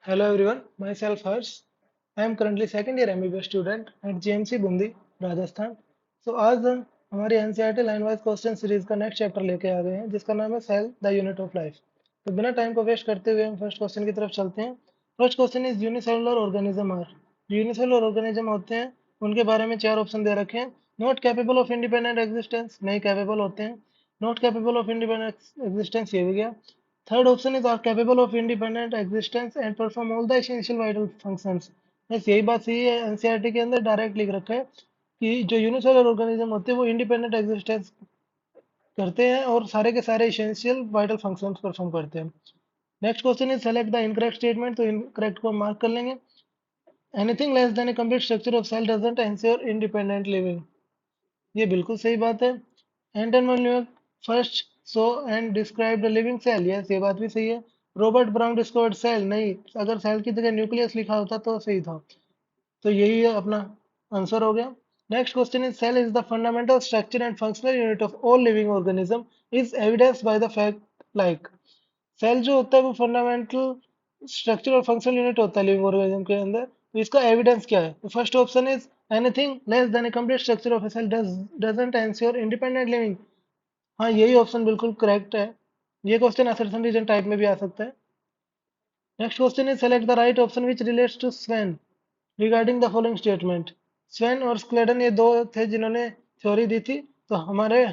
Hello everyone, myself Harsh. I am currently second year MBBS student at JMC Bundi, Rajasthan. So आज हम हमारी NCERT line wise question series का next chapter लेके आ गए हैं जिसका नाम है cell the unit of life. तो बिना टाइम को वेस्ट करते हुए हम फर्स्ट क्वेश्चन की तरफ चलते हैं. First question is unicellular organism are. Unicellular organism होते हैं उनके बारे में चार ऑप्शन दे रखे हैं. Not capable of independent existence, नहीं कैपेबल होते हैं. Not capable of independent existence, ये भी गया. Third option is are capable of independent existence and perform all the essential vital functions. बस यही बात सही है. एनसीईआरटी के अंदर डायरेक्ट लिख रखा है कि जो यूनिसेलुलर ऑर्गेनिज्म होते हैं वो इंडिपेंडेंट एग्जिस्टेंस करते हैं और सारे के सारे इसेंशियल वाइटल फंक्शंस परफॉर्म करते हैं. Next question is select the incorrect statement. तो इनकरेक्ट को मार्क कर लेंगे. Anything less than a complete structure of cell doesn't ensure independent living, ये बिल्कुल सही बात है. एंटन वन न्यूयॉर्क first saw and describe the living cell, yes ये बात भी सही है. रॉबर्ट ब्राउन डिस्कवर्ड सेल, नहीं, अगर सेल की जगह न्यूक्लियस लिखा होता तो सही था. तो यही अपना आंसर हो गया. Next question is cell is the fundamental structure and functional unit of all living organism is evidence by the fact like. Cell जो होता है वो फंडामेंटल स्ट्रक्चर और फंक्शनल यूनिट होता है लिविंग ऑर्गेनिज्म के अंदर. तो इसका एविडेंस क्या है? तो first option is anything less than a complete structure of a cell doesn't ensure independent living. हाँ, यही ऑप्शन बिल्कुल करेक्ट है. ये क्वेश्चन असर्शन रीजन टाइप में भी आ सकता है. Next question is select the right option which relates to Schwann regarding the following statement. Schwann और स्क्लेडन ये दो थे जिन्होंने थ्योरी दी थी. तो हमारे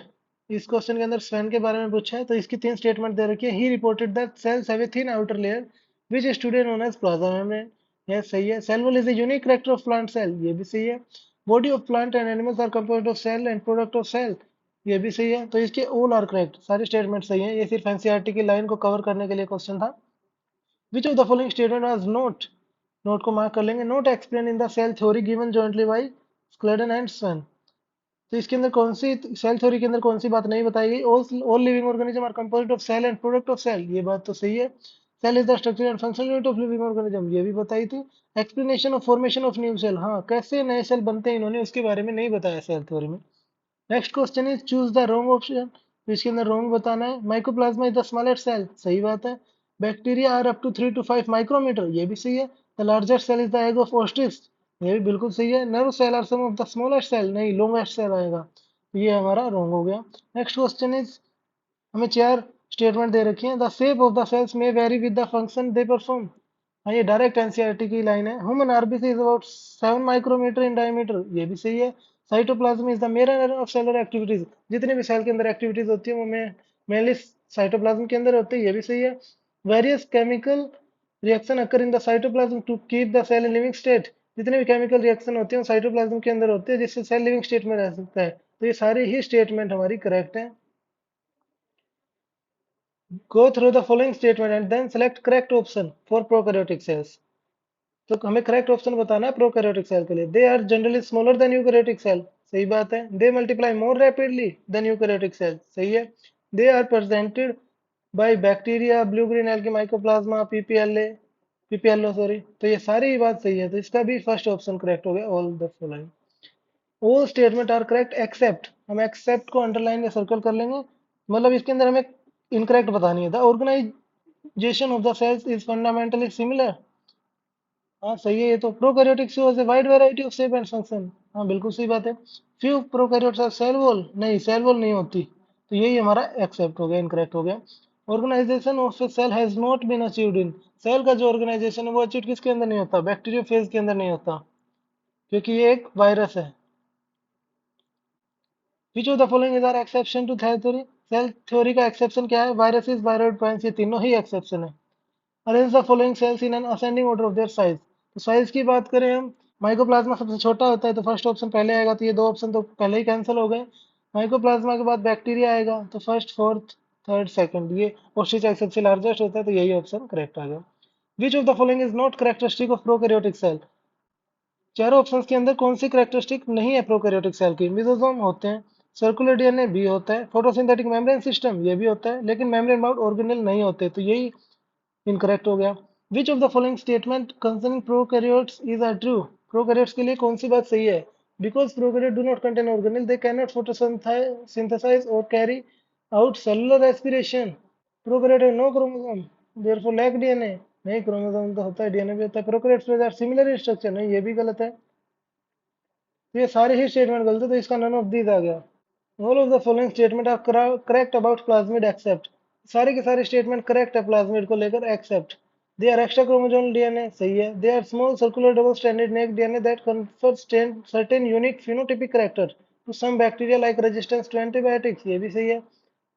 इस क्वेश्चन के अंदर स्वेन के बारे में पूछा है. तो इसकी तीन स्टेटमेंट दे रखी है. He reported that cells have a thin outer layer which is today known as plasma membrane, ये सही है. Cell wall is a unique character of plant cell, ये भी सही है. Body of plant and animals are composed of cell and product of cell, ये भी सही है. तो इसके ऑल आर करेक्ट, सारे स्टेटमेंट सही हैं. ये सिर्फ एनसीईआरटी की लाइन को कवर करने के लिए क्वेश्चन था. Which of the following statement was not, not को मार्क कर लेंगे. Not explain in the cell theory given jointly by Schleiden and Schwann. तो इसके अंदर कौन सी सेल थ्योरी के अंदर कौन सी बात नहीं बताई गई? All living organism are composed of cell and product of cell, ये बात तो सही है. Cell is the structure and functional unit of living organism, ये भी बताई थी. Explanation of formation of new cell, हाँ कैसे नए सेल बनते हैं इन्होंने उसके बारे में नहीं बताया सेल थ्योरी में. Next question is choose the wrong option. तो इसके अंदर रॉन्ग बताना है. Mycoplasma is the smallest cell, सही बात है. Bacteria are up to 3 to 5 micrometre, ये भी सही है. The largest cell is the egg of ostrich, ये भी बिल्कुल सही है. Nerve cell are some of the smallest cell, नहीं, लॉन्गेस्ट सेल आएगा. तो ये हमारा रॉन्ग हो गया. नेक्स्ट क्वेश्चन इज, हमें चार स्टेटमेंट दे रखी है. The shape of the cells may vary with the function they perform. हाँ, ये डायरेक्ट एनसीईआरटी की लाइन है. Human RBC is about 7 micrometre in diameter, ये भी सही है. Cytoplasm is the mirror of cellular activities, जितने भी सेल के अंदर एक्टिविटीज होती है वो मेनली साइटोप्लाज्म के अंदर होती है, ये भी सही है. Various chemical reaction occur in the cytoplasm to keep the cell in living state, जितने भी केमिकल रिएक्शन होते हैं साइटोप्लाज्म के अंदर होते हैं जिससे सेल लिविंग स्टेट में रह सकता है. तो ये सारी ही स्टेटमेंट हमारी करेक्ट है. Go through the following statement and then select correct option for prokaryotic cells. तो हमें करेक्ट ऑप्शन बताना है प्रोकैरियोटिक सेल के लिए. They are generally smaller than eukaryotic cell, सही बात है. They multiply more rapidly than eukaryotic cell, सही है. They are presented by bacteria, blue green algae, mycoplasma, PPLO sorry. तो ये सारी बात सही है. तो इसका भी फर्स्ट ऑप्शन करेक्ट हो गया. All the following, all statement are correct except, हम एक्सेप्ट को अंडरलाइन या सर्कल कर लेंगे. मतलब इसके अंदर हमें इनकरेक्ट बतानी है. The organisation of the cells is fundamentally similar, हाँ सही है. ये तो prokaryotic shows a wide variety of shape and function, हाँ बिल्कुल सही बात है. Few prokaryotes are cell wall, नहीं सेल वॉल नहीं होती. तो यही हमारा एक्सेप्ट हो गया, इनकरेक्ट हो गया. Organisation of a cell has not been achieved in, cell का जो ऑर्गेनाइजेशन है वो अचीव किसके अंदर नहीं होता? बैक्टीरियो फेज के अंदर नहीं होता, क्योंकि ये एक वायरस है. Which of the following is are exception to cell theory, cell theory का एक्सेप्शन क्या है? वायरस, वायरोइड प्लांट्स, ये तीनों ही एक्सेप्शन है. Arrange the following cells in an ascending order of their size. तो साइज की बात करें हम, माइकोप्लाज्मा सबसे छोटा होता है तो फर्स्ट ऑप्शन पहले आएगा. तो ये दो ऑप्शन तो पहले ही कैंसिल हो गए. माइकोप्लाज्मा के बाद बैक्टीरिया आएगा तो फर्स्ट, फोर्थ, थर्ड, सेकंड, ये ओस्ट्रिच सबसे लार्जेस्ट होता है. तो यही ऑप्शन करेक्ट आ गया. Which of the following is not characteristic of prokaryotic cell, चारों ऑप्शंस के अंदर कौन सी करेक्टरिस्टिक नहीं है प्रोकैरियोटिक सेल की? मिसोसोम होते हैं, सर्कुलर डीएनए भी होता है, फोटोसिंथेटिक मेम्ब्रेन सिस्टम ये भी होता है, लेकिन मेम्ब्रेन बाउंड ऑर्गेनेल नहीं होते. तो यही इनकरेक्ट हो गया. Which of the following statement concerning prokaryotes is are true, prokaryotes के लिए कौन सी बात सही है? Because prokaryote do not contain organelle they can not photosynthesise or carry out cellular respiration. Prokaryote have no chromosome therefore lack DNA, नहीं, chromosome तो होता है, डीएनए भी होता है। Prokaryotes are similar in structure, नहीं ये भी गलत है। तो ये सारे ही स्टेटमेंट गलत है, तो इसका नन ऑफ दीज आ गया। All of the following statement are correct about plasmid except, सारे के सारे स्टेटमेंट करेक्ट है प्लाज्मिड को लेकर except they are extra chromosomal DNA, सही है। They are small circular double stranded naked DNA that confers certain unique phenotypic character to some bacteria like resistance to antibiotics, ये भी सही है।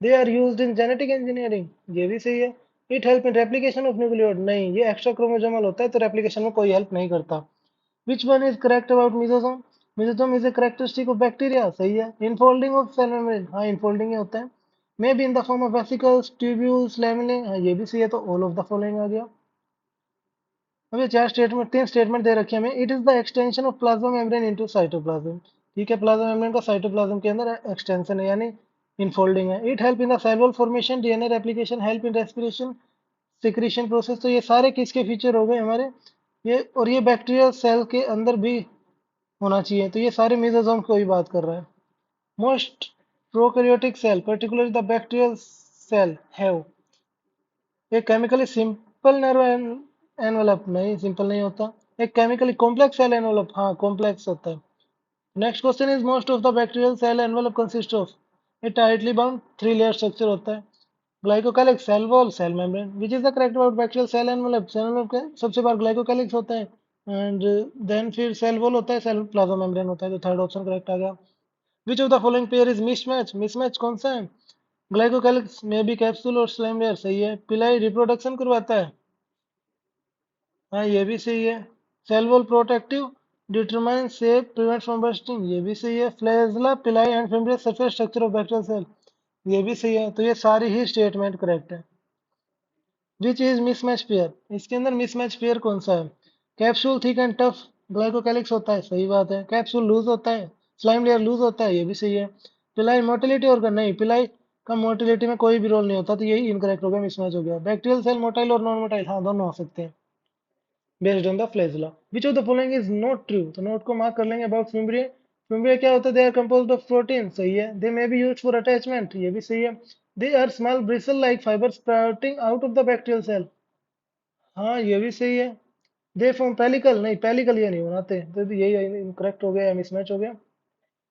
They are used in genetic engineering, ये भी सही है। It help in replication of nucleoid, नहीं ये एक्स्ट्रा क्रोमोसोमल होता है तो रेप्लिकेशन में कोई हेल्प नहीं करता। Which one is correct about mesosome? Mesosome is a characteristic of bacteria, सही है। Infolding of cell membrane, हाँ infolding ही होता है। May be in the form of vesicles, tubules, lamellae, हाँ ये भी सही है, तो all of the following आ गया। अब ये तीन स्टेटमेंट दे रखे हमें। It is the extension of plasma membrane into cytoplasm, ठीक है, प्लाज्मा मेम्ब्रेन का साइटोप्लाज्म के अंदर एक्सटेंशन है यानी इनफोल्डिंग है। It help in the cellular formation, DNA replication, help in respiration, secretion process, तो ये सारे किसके फीचर हो गए हमारे, ये और ये बैक्टीरियल सेल के अंदर भी होना चाहिए, तो ये सारे मेसोसोम को ही बात कर रहा है। Most prokaryotic cell particularly the bacterial cell have एक केमिकली सिंपल नर्व एनवेलप, नहीं सिंपल नहीं होता। एक केमिकली कॉम्प्लेक्स सेल एनवेलप, हाँ कॉम्प्लेक्स होता है। Next question is most of the bacterial cell envelope consist of a tightly bound three layer structure होता है। Glycocalyx, cell wall, cell membrane, which is the correct about bacterial cell envelope, सेल एनवेलप के सबसे बार glycocalyx होता है and then फिर सेल वॉल होता है, सेल प्लाज्मा मेम्ब्रेन होता है, तो थर्ड ऑप्शन करेक्ट आ गया। Which of the following pair is mismatch, mismatch कौन सा है, ग्लाइकोकैलिक्स में भी कैप्सूल और स्लाइम लेयर, सही है। पिलाई रिप्रोडक्शन करवाता है, हाँ ये भी सही है। Cell wall protective, determine shape, prevent from bursting, ये भी सही है। Flagella pili and fimbriae surface structure of bacterial cell, ये भी सही है, तो ये सारी ही स्टेटमेंट करेक्ट है। विच इज मिसमैच पेयर, इसके अंदर मिसमैच पेयर कौन सा है, capsule thick and tough glycocalyx होता है, सही बात है। कैप्सूल लूज होता है, स्लाइम लेयर लूज होता है, ये भी सही है। पिलाई मोटिलिटी ऑर्गन, नहीं पिलाई का मोटिलिटी में कोई भी रोल नहीं होता, तो यही इनकरेक्ट हो गया, मिसमैच हो गया। बैक्टीरियल सेल मोटाइल और नॉन मोटाइल, हाँ दोनों हो सकते हैं based on the flagella. Which of the following is not true, तो नोट को मार्क कर लेंगे। अबाउट फिम्ब्रिया, फिम्ब्रिया क्या होता है, they are composed of protein, सही है। They may be used for attachment, ये भी सही है। They are small bristle like fibre sprouting out of the bacterial cell, हाँ ये भी सही है। दे फॉर्म पेलिकल, नहीं पेलिकल ये नहीं बनाते, तो यही इनकरेक्ट हो गया, मिसमैच हो गया।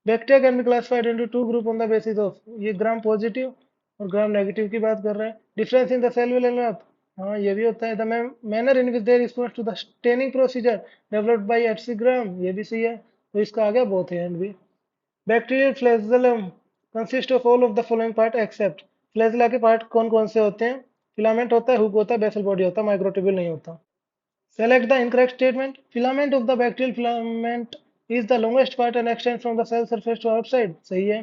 Bacteria can be classified into two group on the basis of, ये ग्राम पॉजिटिव और ग्राम नेगेटिव की बात कर रहे हैं। Difference in the cell wall envelope, हाँ ये भी होता है। The manner in which they response to the staining procedure developed by एप्सिग्राम, ये भी सही है, तो इसका आ गया बोथ एंड भी। Bacterial flagellum consist of all of the following part except, flagella के पार्ट कौन कौन से होते हैं, फिलामेंट होता है, हुक होता है, बेसल बॉडी होता है, माइक्रोट्यूब्यूल नहीं होता। Select the incorrect statement. Filament of the bacterial filament is the longest part and extends from the cell surface to outside. सही है।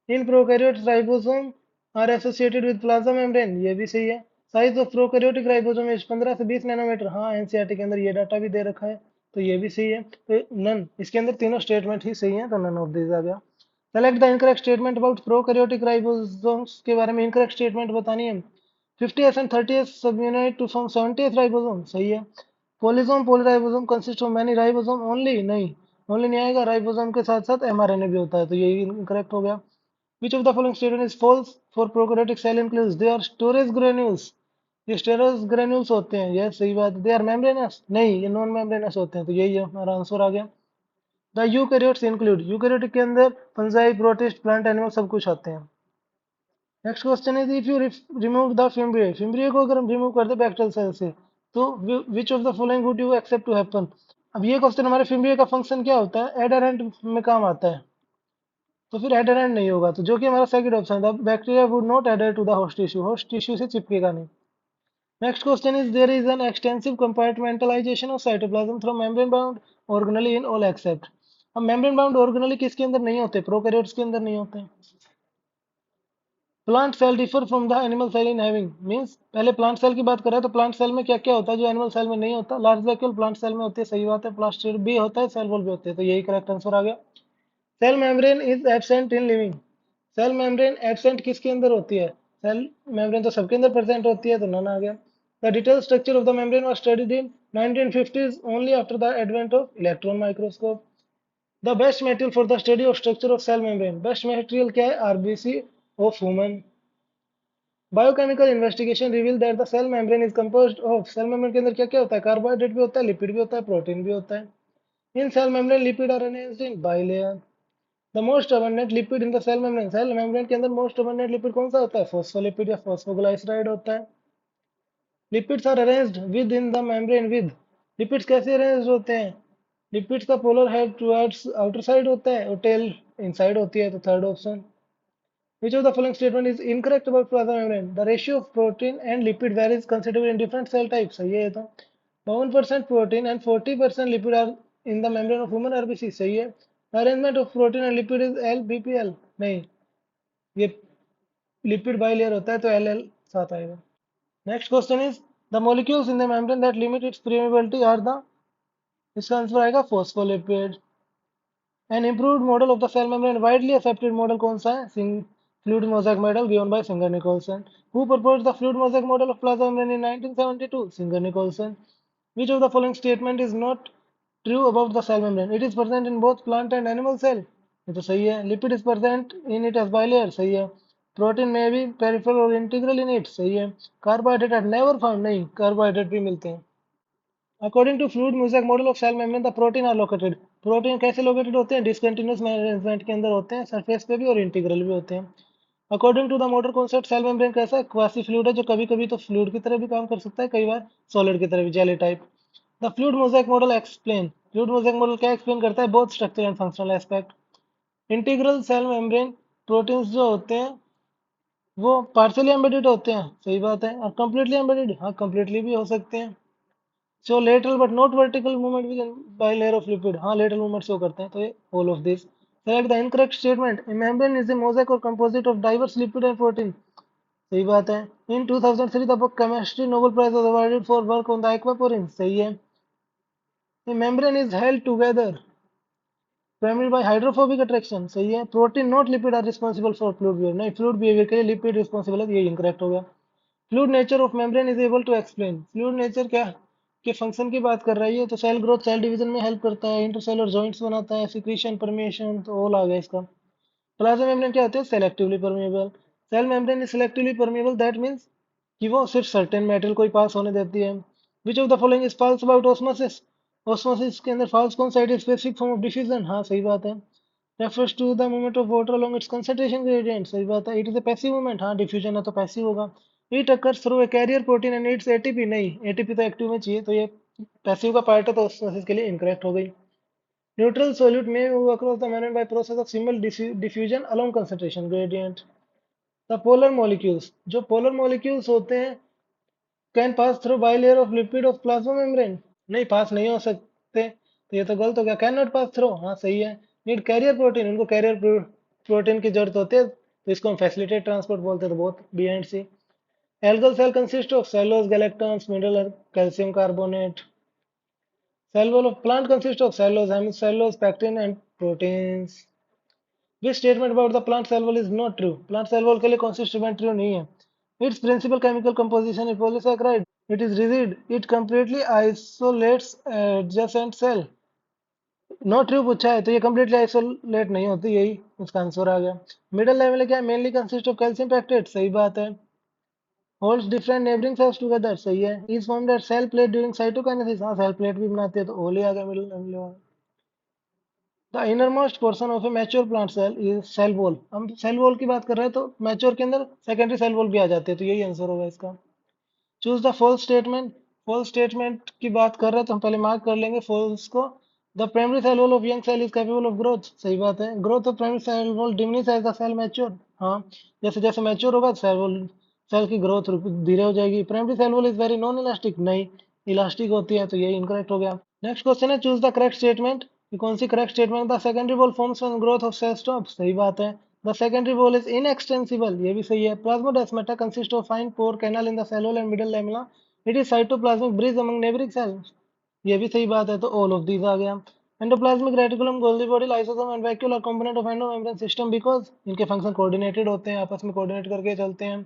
In prokaryotes, ribosome are associated with plasma membrane. ये भी सही है। Size of prokaryotic ribosome is 15 से 20 nanometre. हाँ NCERT के अंदर ये डाटा भी दे रखा है, तो ये भी सही है। तो नन, इसके अंदर तीनों स्टेटमेंट ही सही है, तो नन ऑफ दिस आ गया। Select the incorrect statement about prokaryotic ribosomes के बारे में इनकरेक्ट स्टेटमेंट बतानी है। 50s and 30s subunit to form 70th ribosome, सही है। Polysome polyribosome consist of many ribosome only, नहीं ओनली नहीं आएगा, राइबोसोम के साथ साथ एमआरएनए भी होता है, तो यही इनकरेक्ट हो गया। Which of the following statement is false, for prokaryotic cell includes they are storage granules, ये स्टोरेज ग्रेन्यूल्स होते हैं, ये सही बात है। दे आर मेम्ब्रेनस, नहीं ये नॉन मेम्ब्रेनस होते हैं, तो यही हमारा आंसर आ गया। द यूकैरियोट्स इंक्लूड, यूकैरियोटिक के अंदर फंजाई, प्रोटिस्ट, प्लांट एनिमल सब कुछ आते हैं। Next question is if you remove the fimbriae, fimbriae को अगर हम रिमूव कर दे बैक्टीरियल सेल से, तो which of the following would you except to happen. अब ये क्वेश्चन हमारे फिम्ब्रिया का फंक्शन क्या होता है, एडहेरेंट में काम आता है, तो फिर एडहेरेंट नहीं होगा, तो जो कि हमारा सेकंड ऑप्शन था, bacteria would not adhere to the host tissue से चिपकेगा नहीं। Next question is there is an extensive compartmentalisation of cytoplasm through membrane bound organelle in all except. अब मेम्ब्रेन बाउंड ऑर्गेनेली किसके अंदर नहीं होते, प्रोकैरियोट्स के अंदर नहीं होते। Plant cell differ from the animal cell in having, means पहले प्लांट सेल की बात करें तो प्लांट सेल में क्या क्या होता है जो एनिमल सेल में नहीं होता, लार्ज वैक्यूल प्लांट सेल में होती है, सही बात है। प्लास्टिड भी होता है, सेल वॉल भी होते हैं, तो यही करेक्ट आंसर आ गया। Cell membrane is absent in living, cell membrane absent किसके अंदर होती है, सेल मेम्ब्रेन तो सबके अंदर प्रेजेंट होती है, तो नन आ गया। The detail structure of the membrane was studied in 1950s only after the advent of electron microscope. The best material for the study of structure of cell membrane, best material क्या है, RBC of human. Biochemical investigation reveal that the cell membrane is composed of, cell membrane के अंदर क्या क्या होता है, carbohydrate भी होता है, लिपिड भी होता है, प्रोटीन भी होता है। In cell membrane lipid are arranged in bilayer. The most abundant lipid in the cell membrane के अंदर मोस्ट अबंडेंट लिपिड कौन सा होता है, फॉस्फोलिपिड या फॉस्फोग्लाइसराइड होता है। Lipids are arranged within the membrane with, lipids कैसे अरेंज होते हैं, लिपिड्स का polar head towards outer side होता है और टेल इनसाइड होती है। तो third option. Which of the following statement is incorrect about plasma membrane? The ratio of protein and lipid varies considerably in different cell types. सही है ये तो। 52% protein and 40% lipid are in the membrane of human RBC. सही है। The arrangement of protein and lipid is LBPL. नहीं, ये lipid bilayer होता है तो LL साथ आएगा। Next question is the molecules in the membrane that limit its permeability are the, इसका आंसर आएगा phospholipid. An improved model of the cell membrane, widely accepted model कौन सा है? Fluid mosaic model given by Singer Nicholson. Who proposed the fluid mosaic model of plasma membrane in 1972? Singer Nicholson. Which of the following statement is not true about the cell membrane? It is present in both plant and animal cell. ये तो सही है। Lipid is present in it as bilayer. सही है। Protein may be peripheral or integral in it. सही है। Carbohydrate are never found. नहीं, carbohydrate भी मिलते हैं। According to fluid mosaic model of cell membrane, the protein are located. Protein कैसे located होते हैं, डिसकंटिन्यूस मैनेजमेंट के अंदर होते हैं, सरफेस पे भी और इंटीग्रल भी होते हैं। According to the motor concept, cell membrane कैसा है, क्वासी फ्लूइड है, जो कभी कभी तो फ्लूइड की तरह भी काम कर सकता है, कई बार सॉलिड की तरह भी, jelly type. The fluid mosaic model explain, fluid mosaic model क्या एक्सप्लेन करता है, both structure and functional aspect. Integral cell membrane proteins जो होते हैं वो पार्शियली एम्बेडेड होते हैं, सही बात है। और कंप्लीटली एम्बेडेड, हाँ कंप्लीटली भी हो सकते हैं। So lateral but not vertical movement within by layer of lipid, हाँ lateral movement show करते हैं, तो ये all of this. Select the incorrect statement. A membrane is a mosaic or composite of diverse lipid and protein. सही बात है। In 2003 the book Chemistry Nobel Prize was awarded for work on the aquaporin. सही है। A membrane is held together primarily by hydrophobic attraction. सही है। Protein not lipid are responsible for fluid behavior. नहीं, fluid behavior के लिए lipid responsible है, ये incorrect हो गया। Fluid nature of membrane is able to explain, fluid nature क्या के फंक्शन की बात कर रही है, तो सेल ग्रोथ, सेल डिवीजन में हेल्प करता है, इंटरसेलर जॉइंट्स बनाता है, सिक्रीशन, परमेशन, तो ऑल आ गया इसका। प्लाज्मा मेम्ब्रेन क्या होते हैं, selectively permeable. Cell membrane is selectively permeable, that means कि वो सिर्फ सर्टेन मेटल को ही पास होने देती है। Which of the following is false about osmosis, osmosis के अंदर फॉल्स कौन सा है, स्पेसिफिक फॉर्म ऑफ डिफ्यूजन, हाँ सही बात है। Refers to the movement of water along its concentration gradient, सही बात है। It is a passive movement, हाँ डिफ्यूजन है तो पैसिव होगा। It occurs through a carrier protein and it's ATP, नहीं एटीपी तो एक्टिव में चाहिए, तो ये पैसिव का पार्ट है, तो ऑस्मोसिस के लिए इनकरेक्ट हो गई। न्यूट्रल सोल्यूट में move across the membrane by process of simple diffusion along concentration gradient. The polar molecules, जो पोलर मॉलिक्यूल्स होते हैं, can pass through bilayer of lipid of plasma membrane, नहीं पास नहीं हो सकते, तो ये तो गलत हो गया। कैन नॉट पास थ्रू, हाँ सही है। नीड कैरियर प्रोटीन, उनको कैरियर प्रोटीन की जरूरत होती है, तो इसको हम फैसिलिटेट ट्रांसपोर्ट बोलते हैं, तो बहुत B and C. Algal cell consist of cellulose, galactans, mineral, calcium carbonate. Cell wall of plant consist of cellulose, hemicellulose, pectin and proteins. Which statement about the plant cell wall is not true? Plant cell wall के लिए कौन सी statement true नहीं है? Its principal chemical composition is polysaccharide. It is rigid. It completely isolates adjacent cell. Not true पूछा है तो ये completely isolate नहीं होती, यही उसका आंसर आ गया। मिडल लेवल क्या है? Mainly consist of calcium pectate, सही बात है। Holds different neighbouring cells together, सही है। Is formed at cell plate during cytokinesis, हाँ सेल प्लेट भी बनाते हैं, तो ओली आ गया middle level. The innermost portion of a mature plant cell is cell wall, हम सेल वॉल की बात कर रहे हैं, तो मैच्योर के अंदर सेकेंडरी सेल वॉल भी आ जाती है, तो यही आंसर होगा इसका। Choose the false statement, false statement की बात कर रहे हैं तो हम पहले मार्क कर लेंगे फॉल्स को। The primary cell wall of young cell is capable of growth, सही बात है। Growth of primary cell wall diminish as the cell mature, हाँ जैसे जैसे मैच्योर होगा सेल वॉल, सेल की ग्रोथ धीरे हो जाएगी। Primary cell wall is very non elastic, नहीं इलास्टिक होती है, तो यही इनकरेक्ट हो गया। नेक्स्ट क्वेश्चन है चूज द करेक्ट स्टेटमेंट, कि कौन सी correct statement, the secondary wall forms when growth of cell stop, सही बात है। The secondary wall is inextensible, ये भी सही है। Plasmodesmata consist of fine pore canal in the cell wall and middle lamella, it is cytoplasmic bridge among neighbouring cells, ये भी सही बात है, तो ऑल ऑफ दीज आ गया। Endoplasmic reticulum, Golgi body, lysosome and vacuole are component of endomembrane system because इनके function coordinated होते हैं, आपस में कोऑर्डिनेट करके चलते हैं।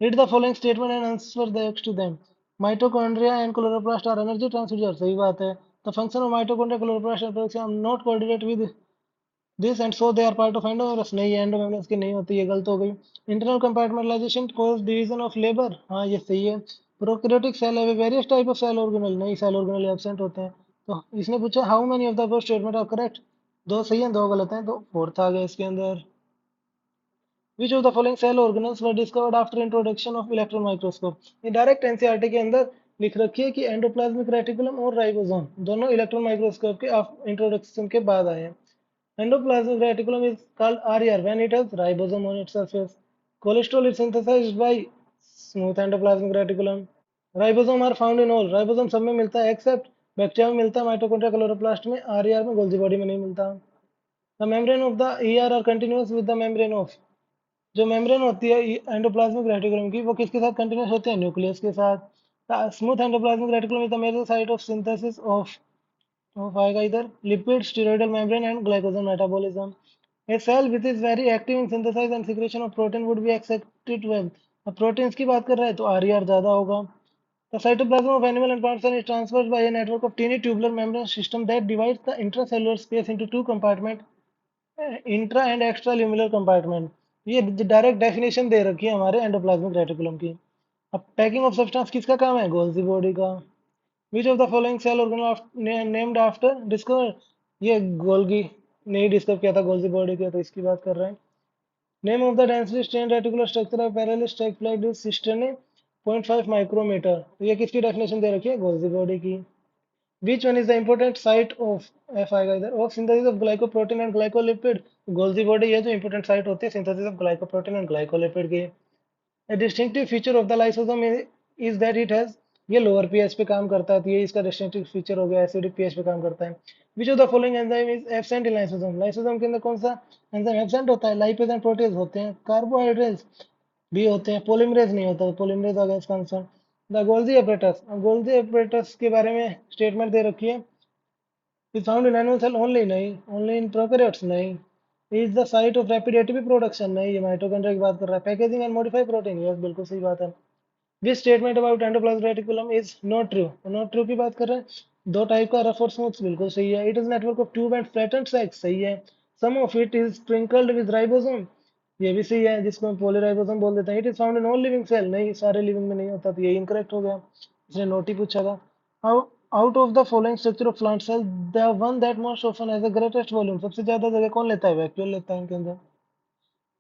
Read the following statement and answer the two them. Mitochondria and chloroplast are energy transducer, सही बात है। The function of mitochondria, chloroplast and protein are not coordinate with this and so they are part of endomembranes. नहीं, ये एंडोमेम्ब्रेन्स की नहीं होती, ये गलत हो गई। Internal compartmentalisation cause division of labour, हाँ ये सही है। प्रोकैरियोटिक सेल है various type of cell organelle, नहीं सेल ऑर्गेनल एब्सेंट होते हैं। तो इसने पूछा how many of the above statement are correct, दो सही है दो गलत हैं, तो फोर्थ आ गया इसके अंदर। Which of the following cell organelles were discovered after introduction of electron microscope? ये डायरेक्ट एनसीईआरटी के अंदर लिख रखी है कि एंडोप्लाज्मिक रेटिकुलम और राइबोसोम दोनों इलेक्ट्रॉन माइक्रोस्कोप के इंट्रोडक्शन के बाद आए हैं। Endoplasmic reticulum is called RER when it has ribosome on its surface. Cholesterol is synthesized by smooth endoplasmic reticulum. Ribosome are found in all. Ribosome सब में मिलता है except बैक्टीरिया में मिलता है, माइटोकॉन्ड्रिया क्लोरोप्लास्ट में, RER में, गोल्जी बॉडी में नहीं मिलता। The membrane of the ER are continuous with the membrane of, जो मेम्ब्रेन होती है एंडोप्लाज्मिक रेटिकुलम की, वो किसके साथ कंटिन्यूस होती है, न्यूक्लियस के साथ। Smooth endoplasmic reticulum is the major site of synthesis of आएगा इधर lipid steroidal membrane and glycogen metabolism. A cell which is very active in synthesize and secretion of protein would be accepted well. अब proteins की बात कर रहा है तो RER ज्यादा होगा। The cytoplasm of animal and plant cell is transferred by a network of tiny tubular membrane system that divides the intracellular space into two compartments, intra and extra luminal compartment. ये direct definition दे रखी है हमारे endoplasmic reticulum की। अब packing of substance किसका काम है, गोल्जी बॉडी का। Which of the following cell organelle named after discover, ये गोल्गी नहीं डिस्कवर किया था गोल्जी बॉडी का, तो इसकी बात कर रहे हैं। Name of the densely strain reticular structure of parallel stack flag cisternae 0.5 micrometre, तो ये किसकी डेफिनेशन दे रखी है, गोल्जी बॉडी की। Which one is the important site of F आएगा इधर, of synthesis of glycoprotein and glycolipid। Golgi body है जो इंपॉर्टेंट साइट होती है synthesis of glycoprotein and glycolipid की। A distinctive feature of the lysosome is that it has, ये lower pH पे काम करता है, तो ये इसका डिस्टिंक्टिव फीचर हो गया, एसिडिक पीएच पे काम करता है। Which of the following enzyme is absent in lysosome? Lysosome के अंदर कौन सा एंजाइम एब्सेंट होता है, लाइपेज एंड प्रोटेज होते हैं, कार्बोहाइड्रेट्स भी होते हैं, पोलिमरेज नहीं होता, पोलिमरेज आ गया इसका आंसर। द गोल्जी एपरेटस, अब गोल्जी एपरेटस के बारे में स्टेटमेंट दे रखी है, is found in animal cell only, नहीं, only in prokaryotes, नहीं, is the site of rapid ATP production, नहीं, ये माइटोकॉन्ड्रिया की बात कर रहा है। Packaging and modify protein, yes बिल्कुल सही बात है। This statement about endoplasmic reticulum is not true, not true की बात कर रहे हैं। दो टाइप का रफ और स्मूथ, बिल्कुल सही है। It is network of tube and flattened sacs, सही है। Some of it is sprinkled with ribosome, ये भी सही है, जिसको हम पॉलीराइबोसोम बोल देते हैं। It is found in all living cell, नहीं सारे लिविंग में नहीं होता, तो ये इनकरेक्ट हो गया, इसने नोट ही पूछा था। How out of the following structure of plant cell the one that most often has the greatest volume, सबसे ज्यादा जगह कौन लेता है, वैक्यूल लेता है इनके अंदर।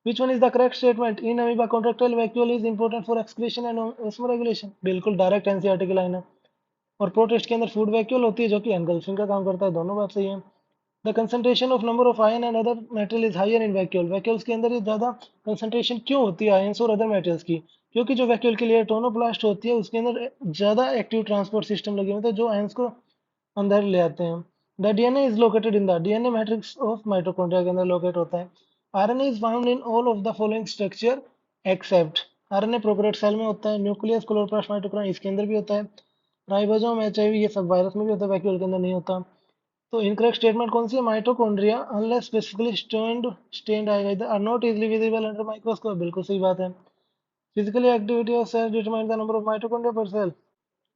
Which one is the correct statement? In amoeba, contractile vacuole is important for excretion and osmoregulation. बिल्कुल डायरेक्ट एनसीईआरटी की लाइन है। और प्रोटिस्ट के अंदर फूड वैक्यूल होती है जो कि एनगल्फिंग का काम करता है, दोनों बात सही है। The concentration of number of ion and other metal is higher in vacuole, vacuoles के अंदर ये ज्यादा कंसंट्रेशन क्यों होती है आयंस और अदर मेटल्स की, क्योंकि जो वैक्यूल के लिए टोनोप्लास्ट होती है उसके अंदर ज्यादा एक्टिव ट्रांसपोर्ट सिस्टम लगे होते हैं जो आयंस को अंदर ले आते हैं। The DNA is located in the DNA matrix of mitochondria के अंदर लोकेट होता है। RNA is found in all of the following structure except, RNA prokaryote cell में होता है, न्यूक्लियस क्लोरोप्लास्ट माइटोकॉन्ड्रिया इसके अंदर भी होता है, राइबोसोम एचआईवी ये सब वायरस में भी होता है, वैक्यूल के अंदर नहीं होता। तो इनकरेक्ट स्टेटमेंट कौन सी है, माइटोकॉन्ड्रिया अनलेस स्पेसिफिकली स्टेन्ड आएगा इधर, are not easily visible under microscope, बिल्कुल सही बात है। Physically activity of cell determine the number of mitochondria per cell,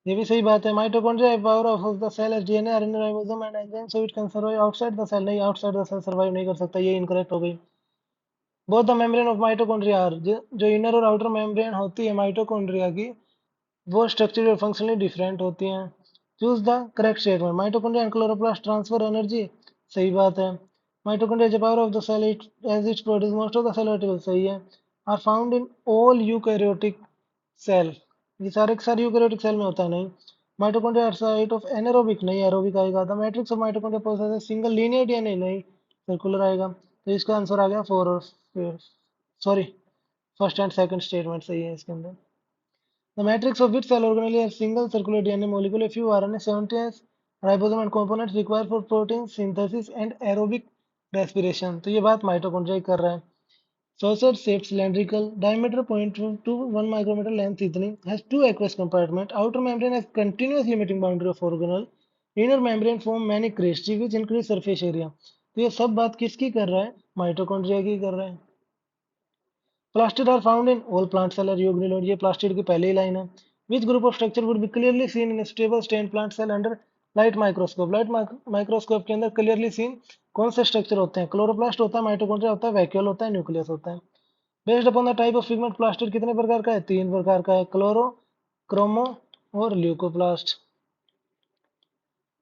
ये भी सही बात है। Mitochondria power of the cell as DNA RNA ribosome and enzyme so it can survive outside the cell, नहीं आउटसाइड द सेल सर्वाइव नहीं कर सकता, ये इनकरेक्ट हो गई। Both the membrane of mitochondria are, जो इनर और आउटर मेम्ब्रेन होती है माइटोकॉन्ड्रिया की, वो स्ट्रक्चरली और फंक्शनली डिफरेंट होती हैं। Choose the correct statement, mitochondria and chloroplast transfer energy, सही बात है। Mitochondria is power of the cell it as its produce most of the cell reticles, सही है। Are found in all eukaryotic cell, ये सारे के सारे यूकैरियोटिक सेल में होता है, नहीं। Mitochondria are site of anaerobic, नहीं एरोबिक आएगा। The matrix of mitochondria possess single linear DNA, नहीं सर्कुलर आएगा। तो इसका आंसर आ गया 4 और sorry first and second statement सही है इसके अंदर। The matrix of which cell organelle has single circular DNA molecule, a few RNA, 70 ribosome and components required for protein synthesis and aerobic respiration, तो ये बात माइटोकॉन्ड्रिया ही कर रहा है। Saucer shaped cylindrical, diameter 0.21 micrometer, length इतनी, has two aqueous compartment, outer membrane has continuous limiting boundary of organelle, inner membrane form many cristae which increase surface area, तो ये सब बात किसकी कर रहा है, माइटोकॉन्ड्रिया की कर रहा है। Plastid are found in all plant cell are euglenoid, ये प्लास्टिड की पहली लाइन है। Which group of structure would be clearly seen in stable stain plant cell under light microscope, light microscope के अंदर क्लियरली सीन कौन से structure होते हैं? क्लोरोप्लास्ट होता है, माइटोकॉन्ड्रिया होता है, वैक्यूल होता है, न्यूक्लियस होता है। Based upon the type of pigment plastid कितने प्रकार का है? 3 प्रकार का है, क्लोरो, क्रोमो और ल्यूकोप्लास्ट।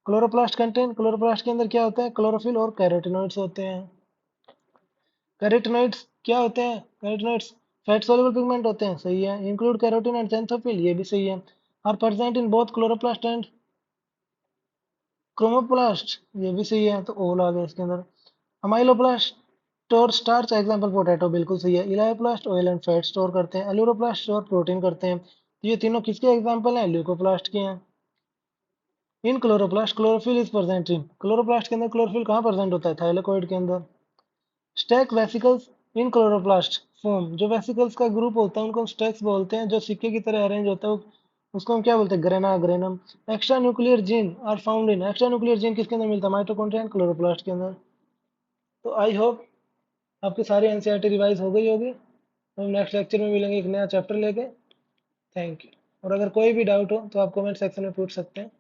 क्लोरोप्लास्ट के अंदर क्या होता है? क्लोरोफिल और कैरोटिनॉइड्स होते हैं। कैरोटिनॉइड्स क्या होते हैं? कैरोटिनॉइड्स फैट सोल्यूबल पिगमेंट होते हैं, सही है। इंक्लूड कैरोटीन एंड xanthophyll, ये भी सही है। Are present in both chloroplast and chromoplast, ये भी सही है, तो ओल आ गया इसके अंदर। Amyloplast store starch, example potato, बिल्कुल सही है। Elaioplast oil and fat store करते हैं। एलुरोप्लास्ट स्टोर प्रोटीन करते हैं। ये तीनों किसके एग्जांपल हैं? ल्यूकोप्लास्ट के हैं। इन chloroplast chlorophyll is present in, chloroplast के अंदर क्लोरोफिल कहाँ प्रेजेंट होता है? थाइलेकोइड के अंदर। स्टैक वेसिकल्स इन क्लोरोप्लास्ट फॉर्म, जो वेसिकल्स का ग्रुप होता है उनको हम स्टैक्स बोलते हैं। जो सिक्के की तरह अरेंज होता है उसको हम क्या बोलते हैं? Grana, granum. Extra nuclear gene are found in, extra nuclear gene किसके अंदर मिलता है? माइटोकॉन्ड्रिया एंड क्लोरोप्लास्ट के अंदर। तो आई होप आपकी सारी एनसीईआरटी रिवाइज हो गई होगी। हम नेक्स्ट लेक्चर में मिलेंगे एक नया चैप्टर लेके। Thank you. और अगर कोई भी डाउट हो तो आप कमेंट सेक्शन में पूछ सकते हैं।